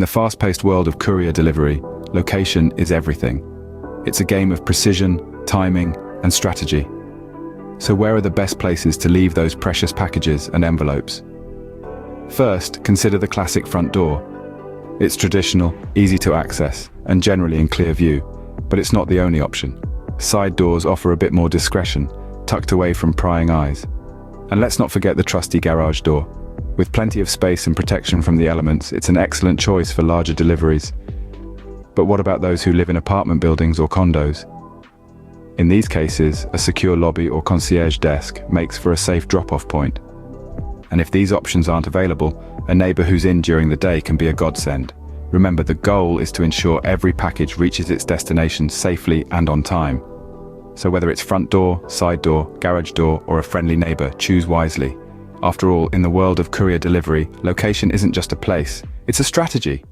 the fast-paced world of courier delivery, location is everything. It's a game of precision, timing, and strategy. So where are the best places to leave those precious packages and envelopes? First, consider the classic front door. It's traditional, easy to access, and generally in clear view, but it's not the only option. Side doors offer a bit more discretion, tucked away from prying eyes. And let's not forget the trusty garage door. With plenty of space and protection from the elements, it's an excellent choice for larger deliveries. But what about those who live in apartment buildings or condos? In these cases, a secure lobby or concierge desk makes for a safe drop-off point. And if these options aren't available, a neighbor who's in during the day can be a godsend. Remember, the goal is to ensure every package reaches its destination safely and on time. So whether it's front door, side door, garage door, or a friendly neighbor, choose wisely. After all, in the world of courier delivery, location isn't just a place, it's a strategy.